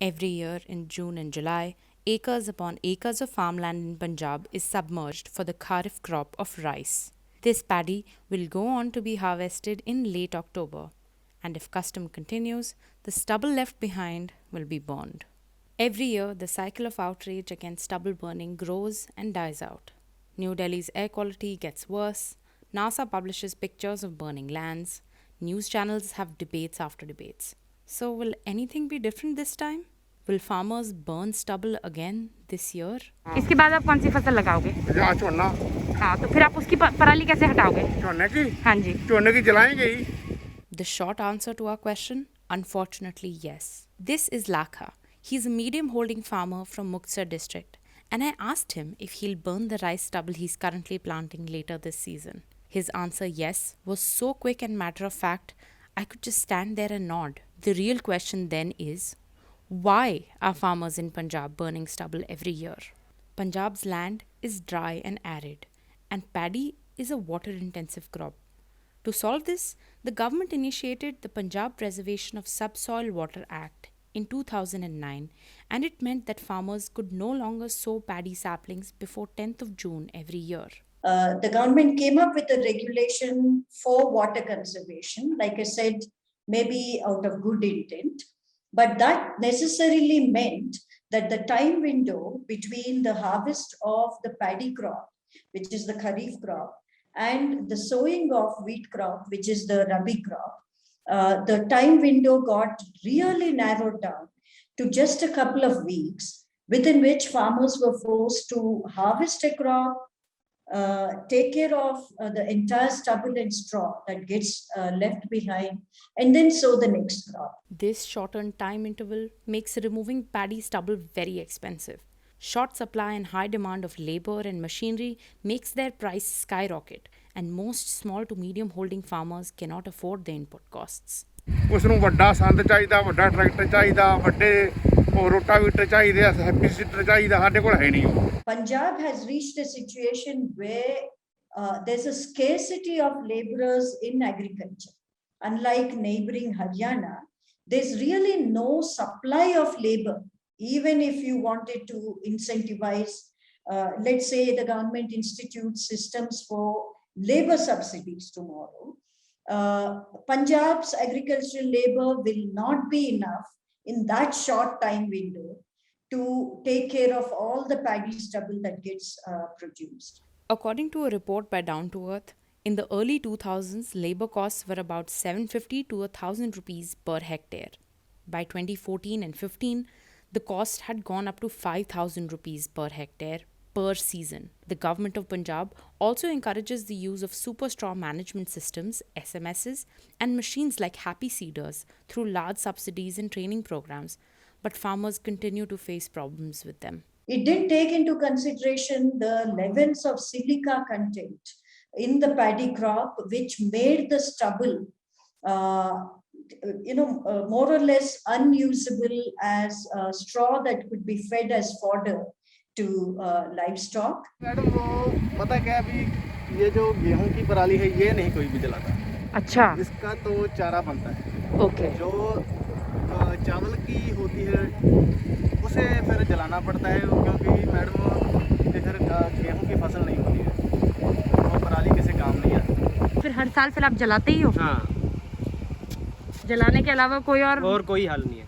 Every year in June and July, acres upon acres of farmland in Punjab is submerged for the kharif crop of rice. This paddy will go on to be harvested in late October, and if custom continues, the stubble left behind will be burned. Every year, the cycle of outrage against stubble burning grows and dies out. New Delhi's air quality gets worse, NASA publishes pictures of burning lands, news channels have debates after debates. So, will anything be different this time? Will farmers burn stubble again this year? इसके बाद आप कौन सी फसल लगाओगे? झोना। हाँ, तो फिर आप उसकी पराली कैसे हटाओगे? झोने की? हाँ जी। झोने की जलाएंगे ही। The short answer to our question, unfortunately, yes. This is Lakha. He's a medium holding farmer from Muktsar district, and I asked him if he'll burn the rice stubble he's currently planting later this season. His answer, yes, was so quick and matter of fact, I could just stand there and nod. The real question then is, why are farmers in Punjab burning stubble every year? Punjab's land is dry and arid, and paddy is a water-intensive crop. To solve this, the government initiated the Punjab Preservation of Subsoil Water Act in 2009, and it meant that farmers could no longer sow paddy saplings before 10th of June every year. The government came up with a regulation for water conservation, like I said, maybe out of good intent, but that necessarily meant that the time window between the harvest of the paddy crop, which is the kharif crop, and the sowing of wheat crop, which is the rabi crop, the time window got really narrowed down to just a couple of weeks, within which farmers were forced to harvest a crop, take care of the entire stubble and straw that gets left behind, and then sow the next crop. This shortened time interval makes removing paddy stubble very expensive. Short supply and high demand of labor and machinery makes their price skyrocket, and most small to medium holding farmers cannot afford the input costs. ਉਸ ਨੂੰ ਵੱਡਾ ਸੰਦ ਚਾਹੀਦਾ, ਵੱਡਾ tractor ਚਾਹੀਦਾ, ਵੱਡੇ rotavator ਚਾਹੀਦੇ ਆ, ਹੈਪੀ ਸੀਡਰ ਚਾਹੀਦਾ, ਸਾਡੇ ਕੋਲ ਹੈ ਨਹੀਂ। Punjab has reached a situation where there's a scarcity of laborers in agriculture. Unlike neighboring Haryana, there's really no supply of labor. Even if you wanted to incentivize, let's say the government institutes systems for labor subsidies tomorrow, Punjab's agricultural labor will not be enough in that short time window to take care of all the paddy stubble that gets produced. According to a report by Down to Earth, in the early 2000s, labor costs were about 750 to 1,000 rupees per hectare. By 2014 and 15, the cost had gone up to 5,000 rupees per hectare per season. The government of Punjab also encourages the use of super straw management systems, SMSs, and machines like happy seeders through large subsidies and training programs, but farmers continue to face problems with them. It didn't take into consideration the levels of silica content in the paddy crop, which made the stubble more or less unusable as straw that could be fed as fodder to livestock. Madam वो पता क्या है अभी ये जो गेहूं की पराली है ये नहीं कोई भी जलाता। अच्छा। इसका तो चारा बनता है। ओके। जो चावल की होती है उसे फिर जलाना पड़ता है क्योंकि मैडम फिर गेहूं की फसल नहीं होती है वो पराली किसी काम नहीं आती। फिर हर साल फिर आप जलाते ही हो? हाँ। जलाने के अलावा कोई और कोई हल नहीं है।